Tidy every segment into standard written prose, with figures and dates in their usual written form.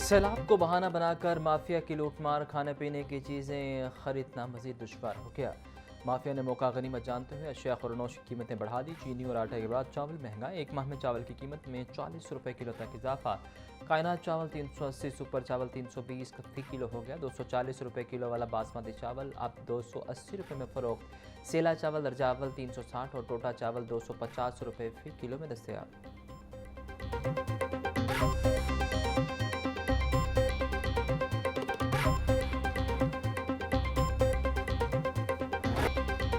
सैलाब को बहाना बनाकर माफिया की लूटमार, खाने पीने की चीज़ें खरीदना मजीद दुश्वार हो गया। माफिया ने मौका गनीमत जानते हुए अशिया और अनोश की कीमतें बढ़ा दी। चीनी और आटे के बाद चावल महंगा, एक माह में चावल की कीमत में 40 रुपये किलो तक इजाफा। कायनात चावल 380, सुपर चावल 320 फी किलो हो गया। 240 रुपये किलो वाला बासमती चावल अब 280 रुपये में फ़रोख्त। सेला चावल, दरचावल 360 और टोटा चावल 250 रुपये फी किलो में दस्तयाब।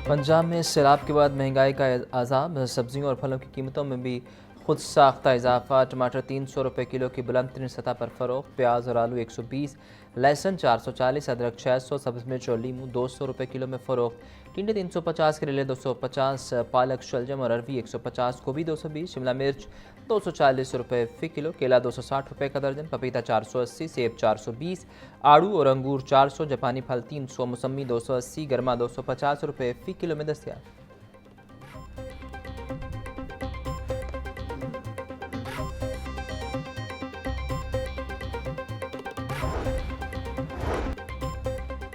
पंजाब में सैलाब के बाद महंगाई का अज़ाब, सब्जियों और फलों की कीमतों में भी खुद साख्ता इजाफा। टमाटर 300 रुपये किलो की बुलंद तरीन सतह पर फ़रोख्त। प्याज और आलू 120, लहसुन 440, अदरक 600, सब्ज़ मिर्च और लीमू 200 रुपये किलो में फ़रोख्त। टिंडे 350, करेले 250, पालक, शलजम और अरवी 150, गोभी 220, शिमला मिर्च 240 रुपये फ़ी किलो, केला 260 रुपये का दर्जन, पपीता 480, सेब 420, आड़ू और अंगूर 400, जापानी फल 300, मौसमी 280, गर्मा 250 रुपये फ़ी किलो में दस्तयाब।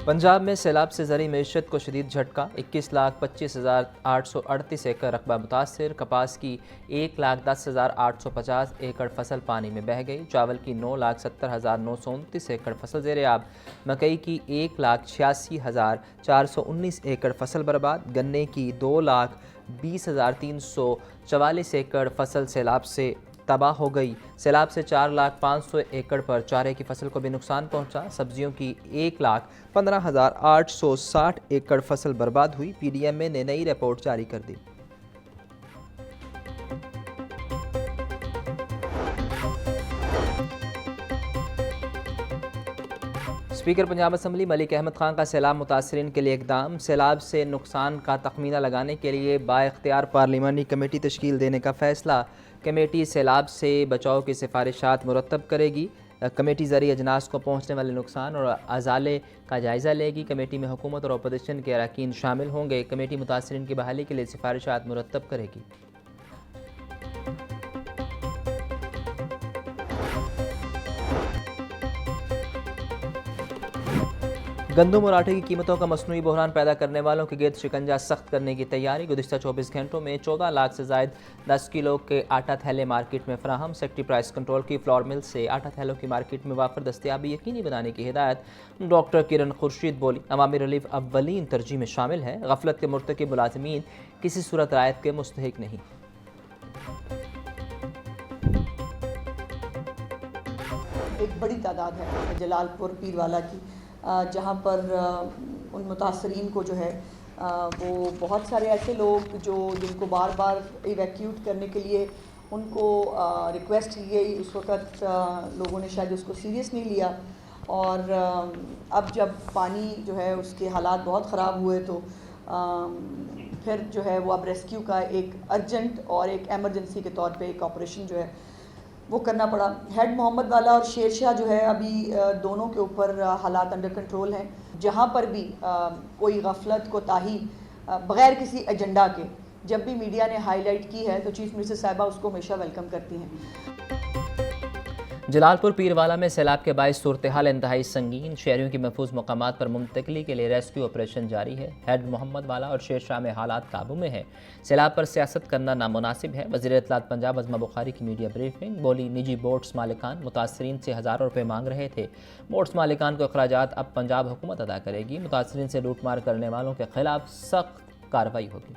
पंजाब में सैलाब से ज़री मईशत को शदीद झटका। 21,25,838 एकड़ रकबा मुतासर। कपास की 1,10,850 एकड़ फसल पानी में बह गई। चावल की 9,70,929 एकड़ फसल ज़ेर आब। मकई की 1,86,419 एकड़ फसल बर्बाद। गन्ने की 2,20,344 एकड़ फसल सैलाब से तबाह हो गई। सैलाब से 4,05,000 एकड़ पर चारे की फसल को भी नुकसान पहुंचा। सब्जियों की 1,15,860 एकड़ फसल बर्बाद हुई। पीडीएमए ने नई रिपोर्ट जारी कर दी। स्पीकर पंजाब असम्बली मलिक अहमद खान का सैलाब मुतासरीन के लिए इकदाम। सैलाब से नुकसान का तखमीना लगाने के लिए बाइख्तियार पार्लिमानी कमेटी तश्कील देने का फैसला। कमेटी सैलाब से बचाव की सिफारिशात मुरतब करेगी। कमेटी ज़रिए अजनास को पहुँचने वाले नुकसान और अजाले का जायज़ा लेगी। कमेटी में हुकूमत और अपोजिशन के अरकान शामिल होंगे। कमेटी मुतासरीन की बहाली के लिए सिफारिशात मुरतब करेगी। गंदम और आटे की कीमतों का मसनूई बहरान पैदा करने वालों के गिरद शिकंजा सख्त करने की तैयारी। गुज़िश्ता 24 घंटों में 14 लाख से ज़ायद 10 किलो के आटा थैले मार्केट में फराहम। सेक्रेटरी प्राइस कंट्रोल की फ्लोर मिल से आटा थैलों की मार्केट में वाफर दस्तयाबी यकीनी बनाने की हिदायत। डॉक्टर किरण खुर्शीद बोली, अवामी रिलीफ अव्वलीन तरजीह में शामिल है। गफलत के मुर्तकिब मुलाजिमीन किसी सूरत रायत के मुस्तहिक नहीं। एक बड़ी तादाद है जलालपुर पीरवाला की, जहाँ पर उन मुतासरीन को जो है वो बहुत सारे ऐसे लोग जो जिनको बार बार इवैक्यूट करने के लिए उनको रिक्वेस्ट की गई, उस वक़्त लोगों ने शायद उसको सीरियस नहीं लिया। और अब जब पानी जो है उसके हालात बहुत ख़राब हुए तो फिर जो है वो अब रेस्क्यू का एक अर्जेंट और एक एमरजेंसी के तौर पे एक ऑपरेशन जो है वो करना पड़ा। हेड मोहम्मद वाला और शेर शाह जो है अभी दोनों के ऊपर हालात अंडर कंट्रोल हैं। जहाँ पर भी कोई गफलत कोताही बग़ैर किसी एजेंडा के जब भी मीडिया ने हाईलाइट की है तो चीफ मिनिस्टर साहिबा उसको हमेशा वेलकम करती हैं। जलालपुर पीरवाला में सैलाब के बायस सूरत हाल इंतहाई संगीन। शहरियों की महफूज मकामात पर मुंतकली के लिए रेस्क्यू ऑपरेशन जारी है। हेड मोहम्मद वाला और शेर शाह में हालात काबू में है। सैलाब पर सियासत करना नामुनासिब है। वज़ीर इत्तलात पंजाब अज़मा बुखारी की मीडिया ब्रीफिंग। बोली, निजी बोट्स मालिकान मुतासरीन से हज़ारों रुपये मांग रहे थे। बोट्स मालिकान को अखराजात अब पंजाब हुकूमत अदा करेगी। मुतासरीन से लूटमार करने वालों के खिलाफ सख्त कार्रवाई होगी।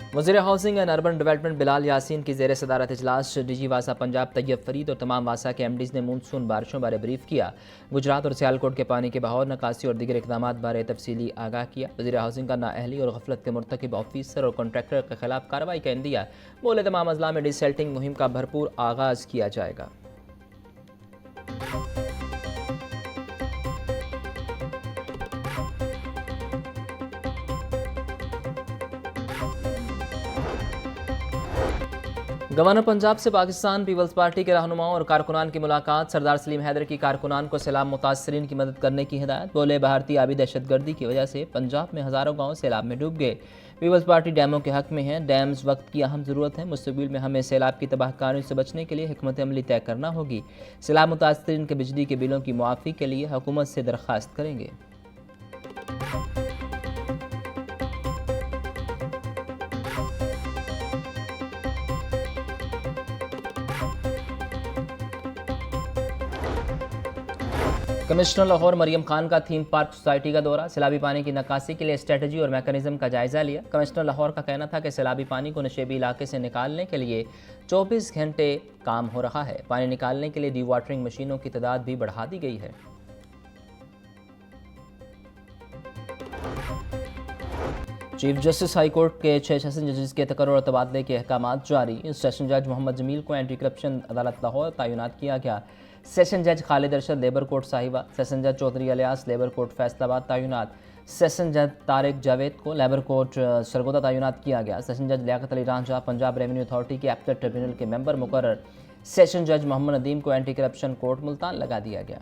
वज़ीर housing and urban development Bilal Yasin की ज़ेर सदारत इजलास डीजी वासा पंजाब तैयब फरीद और तमाम वासा के एमडीज़ ने मानसून बारिशों बारे ब्रीफ किया। गुजरात और सियालकोट के पानी के बहाव, नकासी और दीगर इक़दामात बारे तफसीली आगाह किया। वज़ीर हाउसिंग का नाअहली और गफलत के मुर्तकिब ऑफिसर और कॉन्ट्रैक्टर के खिलाफ कार्रवाई का इंदिया। बोले, तमाम अजला में डिसेल्टिंग मुहिम का भरपूर आगाज़ किया जाएगा। गवर्नर पंजाब से पाकिस्तान पीपल्स पार्टी के रहनुमाओं और कारकुनान की मुलाकात। सरदार सलीम हैदर की कारकुनान को सैलाब मुतासरीन की मदद करने की हिदायत। बोले भारतीय आबी दहशतगर्दी की वजह से पंजाब में हज़ारों गांव सैलाब में डूब गए। पीपल्स पार्टी डैमों के हक में है। डैम्स वक्त की अहम ज़रूरत है। मुस्तक़बिल में हमें सैलाब की तबाहकारियों से बचने के लिए हिकमत अमली तय करना होगी। सैलाब मुतासरीन के बिजली के बिलों की मुआफ़ी के लिए हुकूमत से दरख्वास्त करेंगे। कमिश्नर लाहौर मरियम खान का थीम पार्क सोसाइटी का दौरा। सैलाबी पानी की निकासी के लिए स्ट्रेटजी और मैकेनिज्म का जायजा लिया। कमिश्नर लाहौर का कहना था कि सैलाबी पानी को नशेबी इलाके से निकालने के लिए 24 घंटे काम हो रहा है। पानी निकालने के लिए डी वाटरिंग मशीनों की तादाद भी बढ़ा दी गई है। चीफ जस्टिस हाई कोर्ट के 6 सेशन जजेस के तकर्रुर और तबादले के अहकामात जारी। सेशन जज मोहम्मद जमील को एंटी करप्शन अदालत लाहौर तैनात किया गया। सेशन जज खालिद अरशद लेबर कोर्ट साहिबा, सेशन जज Chaudhry alias labour court Faisalabad तैनात। सेशन जज तारिक जावेद को लेबर कोर्ट सरगोदा तैनात किया गया। सेशन जज लियाकत अली रांझा पंजाब रेवेन्यू अथॉरिटी के एपलेट ट्रिब्यूनल के मेंबर मुकर्रर। सेशन जज मोहम्मद नदीम को एंटी करप्शन कोर्ट मुल्तान लगा दिया गया।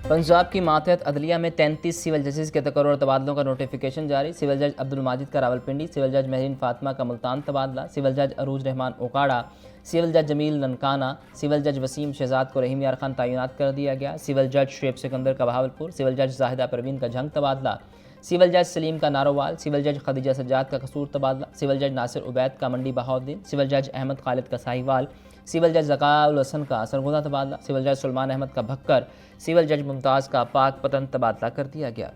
पंजाब की मातहत अदलिया में 33 सिविल जजेस के तकर्रुर और तबादलों का नोटिफिकेशन जारी। सिविल जज अब्दुल माजिद का रावलपिंडी, सिविल जज महरीन फातिमा का मुल्तान तबादला, सिविल जज अरूज रहमान ओकाड़ा, सिविल जज जमील ननकाना, सिविल जज वसीम शहजाद को रहीम यार खान तैनात कर दिया गया। सिविल जज शुएब सिकंदर का बहावलपुर, सिविल जज जाहिदा परवीन का झंग तबादला, सिविल जज सलीम का नारोवाल, सिविल जज खदीजा सज्जाद का कसूर तबादला, सिविल जज नासिर उबैद का मंडी बहाउद्दीन, सिविल जज अहमद खालिद का साहिवाल, सिविल जज ज़काउल हसन का सरगोदा तबादला, सिविल जज सुलेमान अहमद का भक्कर, सिविल जज मुमताज़ का पाक पतन तबादला कर दिया गया।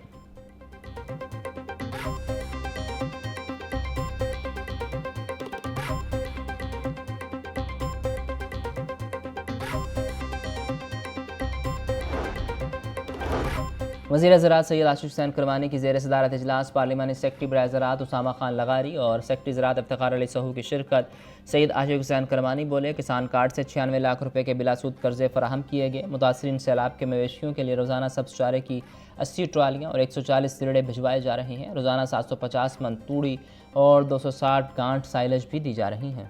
वज़ीर ज़राअत सैयद आशिफ हुसैन करमानी की ज़ेर सदारत इजलास पार्लिमानी सेक्रेटरी बराए ज़राअत उसामा खान लगारी और सेक्रेटरी ज़राअत इफ्तिखार अली सहू की शिरकत। सैयद आशिफ हुसैन करमानी बोले किसान कार्ड से 96 लाख रुपए के बिलासूद कर्जे फराहम किए गए। मुतासरीन सैलाब के मवेशियों के लिए रोज़ाना सब्ज़ चारे की 80 ट्रालियाँ और 140 सिरड़े भिजवाए जा रहे हैं। रोज़ाना 750 मन तूड़ी और 260 गांठ साइलेज भी दी जा रही हैं।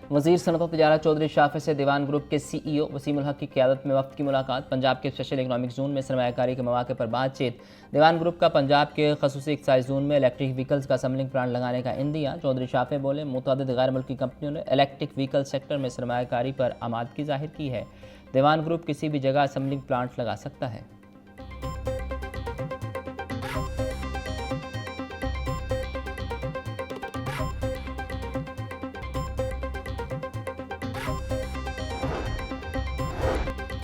वज़ीर सनअत व तिजारत चौधरी शाफे से दीवान ग्रुप के CEO वसीमुल हक की क़यादत में वफ़द की मुलाकात। पंजाब के स्पेशल इकनॉमिक जोन में सरमायाकारी के मौके पर बातचीत। दीवान ग्रुप का पंजाब के खसूसी एक्साइज जोन में इलेक्ट्रिक व्हीकल्स का असम्बलिंग प्लांट लगाने का इंदिया। चौधरी शाफे बोले मुतअद्दिद गैर मुल्की कंपनियों ने इलेक्ट्रिक व्हीकल सेक्टर में सरमायाकारी पर आमादगी जाहिर की है। दीवान ग्रुप किसी भी जगह असम्बलिंग प्लांट लगा सकता है।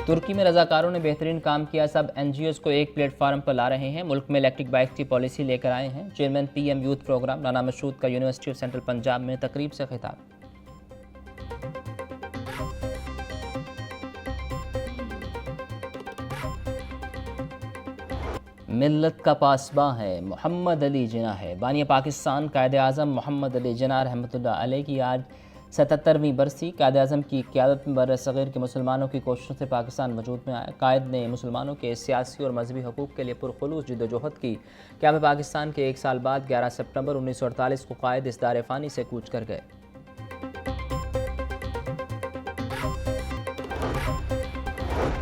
तुर्की में रजाकारों ने बेहतरीन काम किया। सब NGOs को एक प्लेटफार्म पर ला रहे हैं। मुल्क में इलेक्ट्रिक बाइक की पॉलिसी लेकर आए हैं। Chairman PM youth programme Rana Mashhood का यूनिवर्सिटी ऑफ सेंट्रल पंजाब में तकरीब से खिताब। मिल्लत का पासबां है मोहम्मद अली जिन्ना है। बानी पाकिस्तान कायद आज़म मोहम्मद अली जिन्ना रहमतुल्लाह अलैह की आज 77वीं बरसी। कायद आज़म की क़यादत में बर्र-ए-सग़ीर के मुसलमानों की कोशिशों से पाकिस्तान वजूद में आया। कायद ने मुसलमानों के सियासी और मजहबी हकूक़ के लिए पुरखुलूस जद्दोजहद की। क़याम पाकिस्तान के 1 साल बाद 11 सितंबर 1948 को कायद इस दार फ़ानी से कूच कर गए।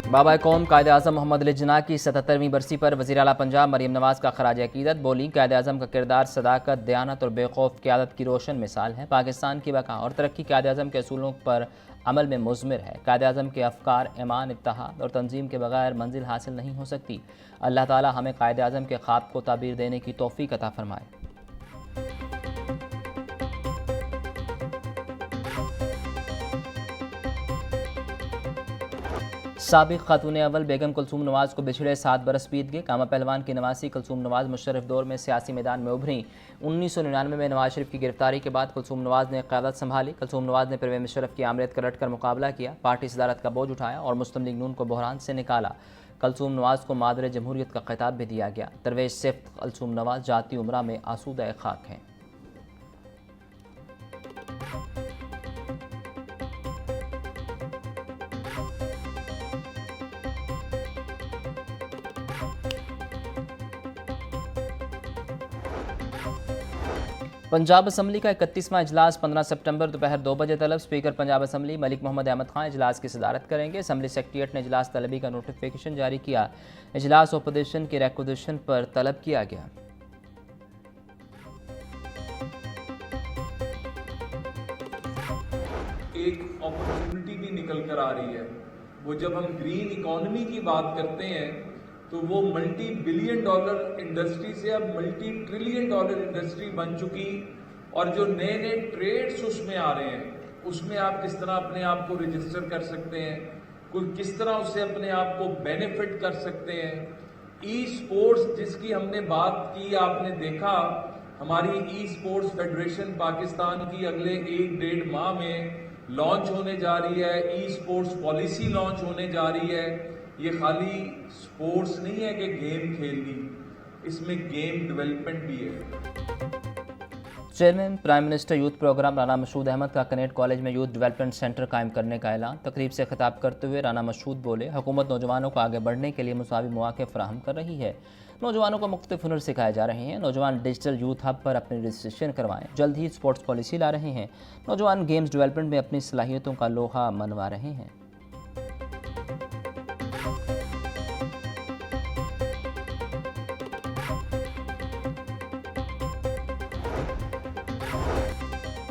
बाबा कौम कायद आज़म मोहम्मद अली जिन्ना की 77वीं बरसी पर वज़ीर आला पंजाब मरीम नवाज़ का खराज अक़ीदत। बोली कायद आज़म का किरदार सदाकत, दयानत और बेखौफ क़यादत की रोशन मिसाल है। पाकिस्तान की बका और तरक्की कायद आज़म के असूलों पर अमल में मुज़मिर है। कायद आज़म के अफ़कार, ईमान, इत्तेहाद और तंजीम के बगैर मंजिल हासिल नहीं हो सकती। अल्लाह ताला हमें कायद आज़म के ख्वाब को ताबीर देने की तौफ़ीक़ अता फ़रमाए। साबिक़ खातून अव्वल बेगम कुलसूम नवाज़ को बिछड़े 7 बरस बीत गए। कामा पहलवान की नवासी कुलसूम नवाज़ मुशर्रफ दौर में सियासी मैदान में उभरी। 1999 में नवाज शरीफ की गिरफ्तारी के बाद कुलसूम नवाज़ ने क़यादत संभाली। कुलसूम नवाज़ ने परवेज़ मुशर्रफ की आमरीत का डटकर मुकाबला किया, पार्टी सदारत का बोझ उठाया और मुस्लिम लीग नून को बहरान से निकाला। कुलसूम नवाज़ को मादर जमहूरियत का खिताब भी दिया गया। दरवेश सिफ्त कुलसूम नवाज़ जाती उम्रा में आसूदा खाक हैं। पंजाब असम्बली का 31वां इजलास 15 सितंबर दोपहर 2 बजे तलब। स्पीकर पंजाब असम्बली मलिक मोहम्मद अहमद खान इजलास की सदारत करेंगे। असम्बली सेक्रेटरीट ने इजलास तलबी का नोटिफिकेशन जारी किया। इजलास अपोजिशन की रिक्वेजिशन पर तलब किया गया। एक अपॉर्चुनिटी भी निकल कर आ रही है। वो जब हम ग्रीन इकोनॉमी की बात करते हैं तो वो मल्टी बिलियन डॉलर इंडस्ट्री से अब मल्टी ट्रिलियन डॉलर इंडस्ट्री बन चुकी, और जो नए नए ट्रेड्स उसमें आ रहे हैं उसमें आप किस तरह अपने आप को रजिस्टर कर सकते हैं, कोई किस तरह उससे अपने आप को बेनिफिट कर सकते हैं। ई स्पोर्ट्स जिसकी हमने बात की, आपने देखा हमारी ई स्पोर्ट्स फेडरेशन पाकिस्तान की अगले 1-1.5 माह में लॉन्च होने जा रही है। ई स्पोर्ट्स पॉलिसी लॉन्च होने जा रही है। ये खाली स्पोर्ट्स नहीं है कि गेम खेलनी, इसमें गेम डेवलपमेंट भी है। Chairman prime minister youth programme Rana Masood Ahmad का कनेट कॉलेज में यूथ डेवलपमेंट सेंटर कायम करने का ऐलान। तकरीब से खिताब करते हुए राना मसूद बोले, हुकूमत नौजवानों को आगे बढ़ने के लिए मुसावी मौके फराहम कर रही है। नौजवानों को मुख्तलिफ हुनर सिखाए जा रहे हैं। नौजवान डिजिटल यूथ हब पर अपनी रजिस्ट्रेशन करवाएं। जल्द ही स्पोर्ट्स पॉलिसी ला रहे हैं। नौजवान गेम्स डेवलपमेंट में अपनी सलाहियतों का लोहा मनवा रहे हैं।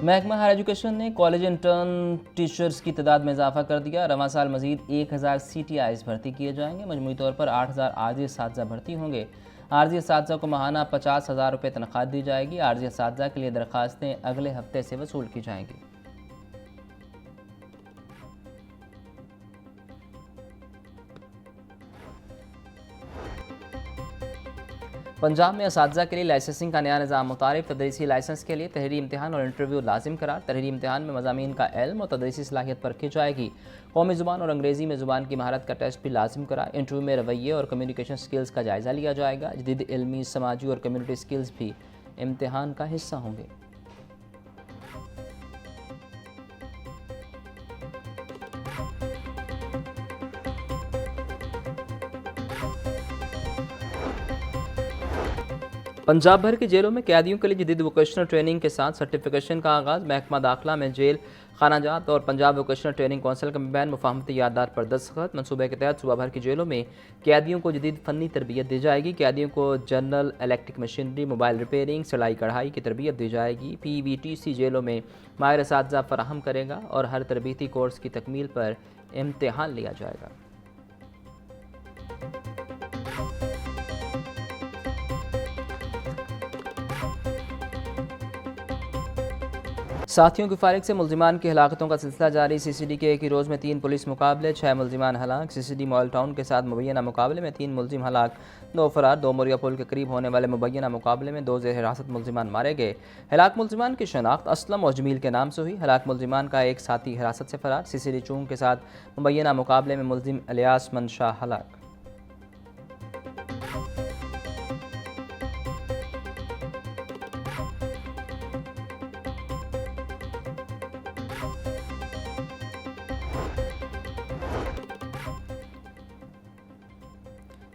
महकमा हायर एजुकेशन ने कॉलेज इंटर्न टीचर्स की तादाद में इजाफा कर दिया। रवां साल मजीद 1000 CTIs भर्ती किए जाएंगे। मजमूई तौर पर 8000 आरजी असातिज़ा भर्ती होंगे। आरजी असातिज़ा को माहाना 50,000 रुपये तनख्वाह दी जाएगी। आरजी असातिज़ा के लिए दरख्वास्तें अगले हफ्ते से वसूल की जाएंगी। पंजाब में असातिज़ा के लिए लाइसेंसिंग का नया निज़ाम मुतारिफ। तदरीसी लाइसेंस के लिए तहरीरी इम्तिहान और इंटरव्यू लाजिम करार। तहरीरी इम्तिहान में मज़ामीन का इल्म और तदरीसी सलाहियत परखी जाएगी। कौमी ज़ुबान और अंग्रेज़ी में ज़ुबान की महारत का टेस्ट भी लाजिम करार। इंटरव्यू में रवैये और कम्युनिकेशन स्किल्स का जायज़ा लिया जाएगा। जदीद इल्मी, समाजी और कम्यूनिटी स्किल्स भी इम्तिहान का हिस्सा होंगे। पंजाब भर की जेलों में कैदियों के लिए जदीद वोकेशनल ट्रेनिंग के साथ सर्टिफिकेशन का आगाज़। महकमा दाखिला में जेल खानाजात और पंजाब वोकेशनल ट्रेनिंग कौंसिल का बैन मुफाहमती याददार पर दस्तखत। मनसूबे के तहत सूबा भर की जेलों में कैदियों को जदीद फ़नी तरबियत दी जाएगी। कैदियों को general electric machinery, mobile repairing, सिलाई कढ़ाई की तरबियत दी जाएगी। PVTC जेलों में माहिर असातिज़ा फराहम करेगा और हर तरबीती कोर्स की तकमील पर इम्तिहान लिया जाएगा। साथियों की फारिग से मुल्जिमान की हलाकतों का सिलसिला जारी। CCD के एक ही रोज़ में 3 पुलिस मुकाबले, 6 मुल्जिमान हलाक। CCD मॉल टाउन के साथ मुबैना मुकाबले में 3 मुल्जिम हलाक, 2 फरार। 2 मोरिया पुल के करीब होने वाले मुबैना मुकाबले में 2 ज़ेर हिरासत मुल्जिमान मारे गए। हलाक मुल्जिमान की शनाख्त असलम और जमील के नाम से हुई। हलाक मुल्जिमान का एक साथी हिरासत से फरार। CCD चूंग के साथ मुबैना मुकाबले में मुल्जिम इलियास मंशा हलाक।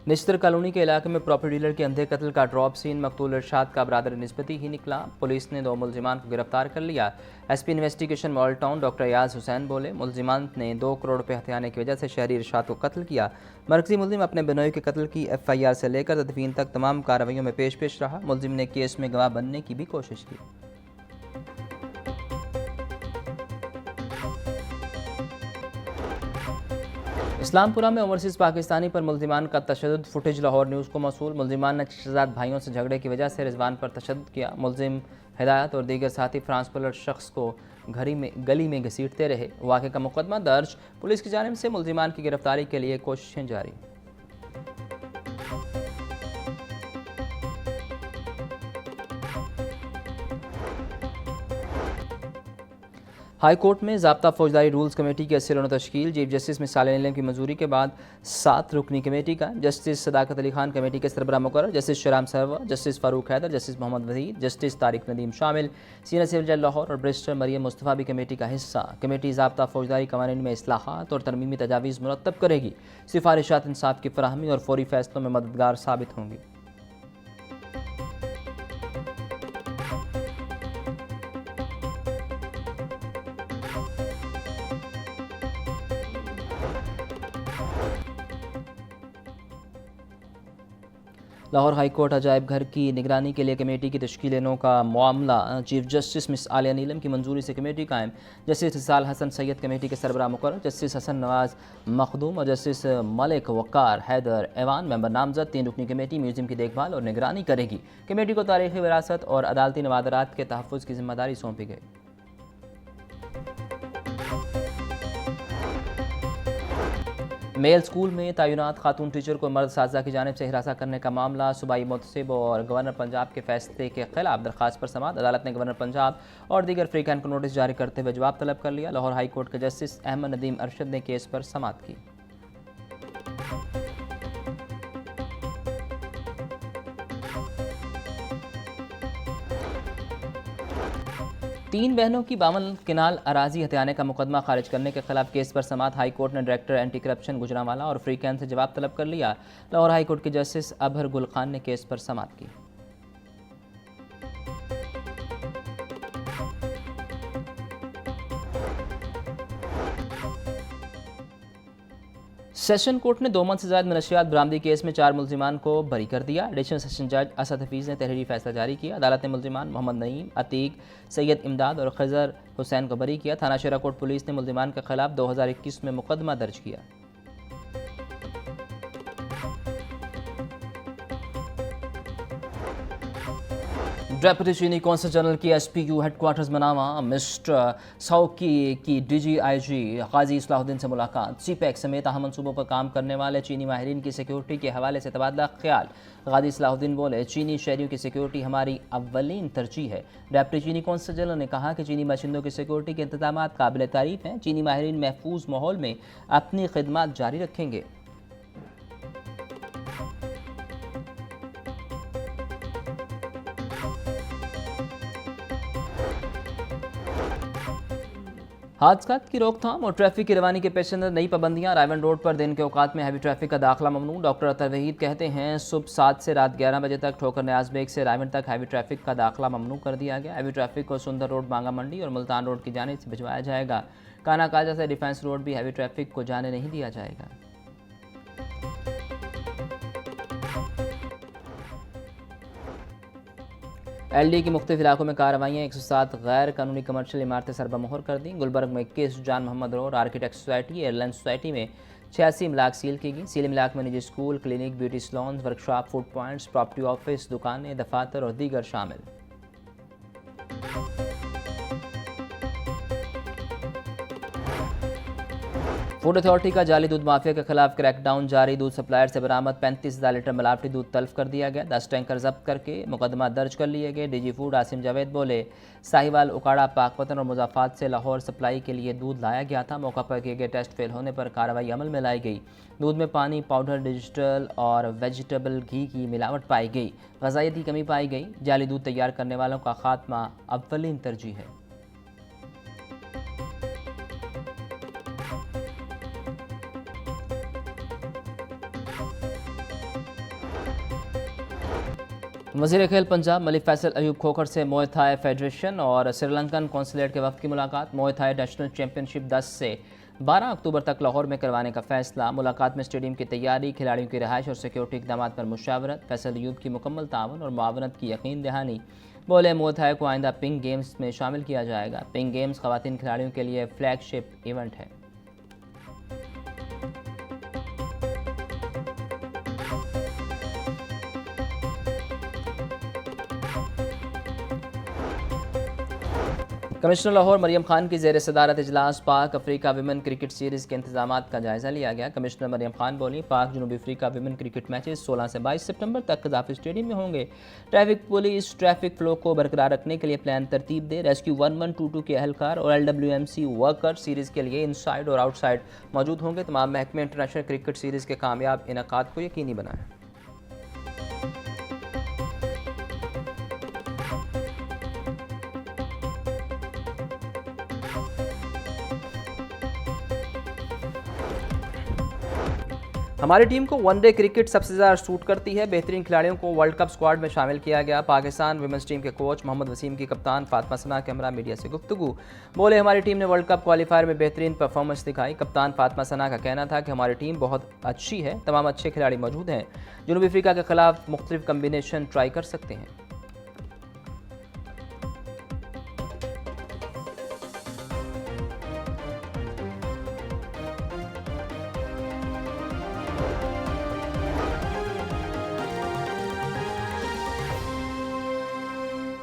निश्तर कॉलोनी के इलाके में प्रॉपर्टी डीलर के अंधे कत्ल का ड्रॉप सीन। मकतूल इरशाद का बरादर निस्बती ही निकला। पुलिस ने 2 मुल्जिमान को गिरफ्तार कर लिया। SP investigation mall town doctor याज हुसैन बोले, मुल्जिमान ने 2 करोड़ रुपये हथियाने की वजह से शहरी इरशाद को कत्ल किया। मरकजी मुल्जिम अपने बिनोई के कत्ल की FIR से लेकर तदफीन तक तमाम कार्रवाइयों में पेश रहा। मुल्जिम ने केस में गवाह बनने की भी कोशिश की। इस्लामपुरा में ओवरसीज़ पाकिस्तानी पर मुल्जिमान का तशद्दुद। फुटेज लाहौर न्यूज़ को मौसूल। मुल्जिमान ने शहजाद भाइयों से झगड़े की वजह से रिजवान पर तशद्दुद किया। मुल्जिम हिदायत और दीगर साथी फ्रांस पलट शख्स को गली में घसीटते रहे। वाक़े का मुकदमा दर्ज। पुलिस की जानिब से मुल्जिमान की गिरफ्तारी के लिए कोशिशें जारी। हाई कोर्ट में ज़ाब्ता फौजदारी रूल्स कमेटी की 80 तश्कील। चीफ जस्टिस मिसाल नीलम की मंजूरी के बाद 7 रुकनी कमेटी का जस्टिस सदाकत अली खान कमेटी के सरबराह मुकर्रर। Justice Shahram Sarwar, justice Farooq Haider, justice Mohammad Waheed, justice Tariq Nadeem शामिल। सीनियर सिविल जज लाहौर और बैरिस्टर मरियम मुस्तफ़ा भी कमेटी का हिस्सा। कमेटी ज़ाब्ता फौजदारी कवानीन में इस्लाहात और तरमीमी तजावीज़ मुरतब करेगी। सिफारिशात इंसाफ की फराहमी और फौरी फैसलों में मददगार साबित होंगी। लाहौर हाई कोर्ट अजायब घर की निगरानी के लिए कमेटी की तश्कील नौ का मामला चीफ जस्टिस मिस आलिया नीलम की मंजूरी से कमेटी कायम। जस्टिस रिसाल हसन सैयद कमेटी के सरबराह मुकर्रर, जस्टिस हसन नवाज मखदूम और जस्टिस मलिक वक़ार हैदर ऐवान मेंबर नामजद। 3 रुकनी कमेटी म्यूजियम की देखभाल और निगरानी करेगी। कमेटी को तारीख़ी विरासत और अदालती नवादरात के तहफ़्फ़ुज़ की जिम्मेदारी सौंपी गई। मेल स्कूल में तैनात खातून टीचर को मर्द साजा की जानिब से हिरासा करने का मामला सूबाई मुतसिब और गवर्नर पंजाब के फैसले के खिलाफ दरखास्त पर समाअत। अदालत ने गवर्नर पंजाब और दीगर फ्रीकैन को नोटिस जारी करते हुए जवाब तलब कर लिया। लाहौर हाई कोर्ट के जस्टिस अहमद नदीम अरशद ने केस पर समाअत की। तीन बहनों की 52 किनाल अराजी हथियाने का मुकदमा खारिज करने के खिलाफ केस पर समाअत। हाई कोर्ट ने डायरेक्टर एंटी करप्शन गुजरांवाला और फ्रीकैन से जवाब तलब कर लिया। लाहौर हाई कोर्ट के जस्टिस अबहर गुल खान ने केस पर समाअत की। सेशन कोर्ट ने 2 मंथ से ज़ायद मनशियात बरामदी केस में 4 मुल्जिमान को बरी कर दिया। एडिशनल सेशन जज असद हफीज़ ने तहरीरी फैसला जारी किया। अदालत ने मुल्जिमान मोहम्मद नईम, अतीक, सैयद इमदाद और खजर हुसैन को बरी किया। थाना शेराकोट पुलिस ने मुल्जिमान के खिलाफ 2021 में मुकदमा दर्ज किया। डेप्यूटी चीनी कौंसल जनरल की SPU हेडक्वार्टर्स मनामा मिस्टर सौकी की DGIG गाजी इस्लाहुद्दीन से मुलाकात। CPEC समेत अहम मनसूबों पर काम करने वाले चीनी माहिरीन की सिक्योरिटी के हवाले से तबादला ख्याल। गाजी इस्लाहुद्दीन बोले, चीनी शहरियों की सिक्योरिटी हमारी अव्वलीन तरजीह है। डेप्यूटी चीनी कौंसल जनरल ने कहा कि चीनी बाशिंदों की सिक्योरिटी के इंतजाम काबिल तारीफ हैं। चीनी माहिरीन महफूज माहौल में अपनी खिदमत जारी रखेंगे। हादसात की रोकथाम और ट्रैफिक की रवानी के पेश नज़र नई पाबंदियां। रायवन रोड पर दिन के औकात में हैवी ट्रैफिक का दाखिला ममनू। डॉक्टर अतर वहीद कहते हैं, सुबह 7 से रात 11 बजे तक ठोकर न्याज बेग से रायवन तक हैवी ट्रैफिक का दाखिला ममनू कर दिया गया। हैवी ट्रैफिक को सुंदर रोड, बांगा मंडी और मुल्तान रोड की जानिब से भिजवाया जाएगा। काना काजा से डिफेंस रोड भी हैवी ट्रैफिक को जाने नहीं दिया जाएगा। LD की मुख्तलिफ इलाकों में कार्रवाइयाँ। 107 गैर कानूनी कमर्शियल इमारतें सरबमोहर कर दी। गुलबर्ग में 21 Jan Muhammad road architect society, airline society में 86 इमलाक सील की गई। सील इमलाक में निजी school, clinic, beauty saloons, workshop, food points, property office, दुकानें, दफातर और दीगर शामिल। फूड अथॉरिटी का जाली दूध माफिया के खिलाफ क्रैकडाउन जारी। दूध सप्लायर से बरामद 35,000 लीटर मिलावटी दूध तल्फ कर दिया गया। 10 टैंकर जब्त करके मुकदमा दर्ज कर लिए गए। DG फूड आसिम जावेद बोले, साहिवाल, उकाड़ा, पाकपतन और मुजाफात से लाहौर सप्लाई के लिए दूध लाया गया था। मौका पर किए गए टेस्ट फेल होने पर कार्रवाई अमल में लाई गई। दूध में पानी, पाउडर, डिजिटल और वेजिटेबल घी की मिलावट पाई गई। ग़ज़ाइयत की कमी पाई गई। जाली दूध तैयार करने वालों का खात्मा अव्वलीन तरजीह है। वज़ीर खेल पंजाब मलिक फैसल अयूब खोखर से मुए थाई फेडरेशन और श्रीलंकन कौंसलेट के वक्त की मुलाकात। मुए थाई नेशनल चैंपियनशिप 10 से 12 अक्टूबर तक लाहौर में करवाने का फैसला। मुलाकात में स्टेडियम की तैयारी, खिलाड़ियों की रिहाइश और सिक्योरिटी इक़दाम पर मुशावरत। फैसल अयूब की मुकम्मल ताउन और मुआवनत की यकीन दहानी। बोले, मुए थाई को आइंदा पिंक गेम्स में शामिल किया जाएगा। पिंक गेम्स ख़वातीन खिलाड़ियों के लिए फ्लैगशिप इवेंट है। कमिश्नर लाहौर मरियम खान की ज़ेर सदारत इजलास पाक अफ्रीका विमेन क्रिकेट सीरीज़ के इंतजाम का जायज़ा लिया गया। कमिश्नर मरियम खान बोली, पाक जनूबी अफ्रीका विमेन क्रिकेट मैचेस 16 से 22 सितंबर तक कज़ाफ़ी स्टेडियम में होंगे। ट्रैफिक पुलिस ट्रैफिक फ़्लो को बरकरार रखने के लिए प्लान तरतीब दे। रेस्क्यू 1122 के एहलकार और LWMC वर्कर सीरीज़ के लिए इनसाइड और आउटसाइड मौजूद होंगे। तमाम महकमे इंटरनेशनल क्रिकेट सीरीज़ के कामयाब इनेकाद को यकीनी बनाएं। हमारी टीम को वनडे क्रिकेट सबसे ज़्यादा सूट करती है। बेहतरीन खिलाड़ियों को वर्ल्ड कप स्क्वाड में शामिल किया गया। पाकिस्तान विमेंस टीम के कोच मोहम्मद वसीम की कप्तान फातिमा सना के हमरा मीडिया से गुफ्तगू। बोले, हमारी टीम ने वर्ल्ड कप क्वालिफायर में बेहतरीन परफॉर्मेंस दिखाई। कप्तान फातिमा सना का कहना था कि हमारी टीम बहुत अच्छी है, तमाम अच्छे खिलाड़ी मौजूद हैं। जनूबी अफ्रीका के खिलाफ मुख्तलिफ कम्बिनेशन ट्राई कर सकते हैं।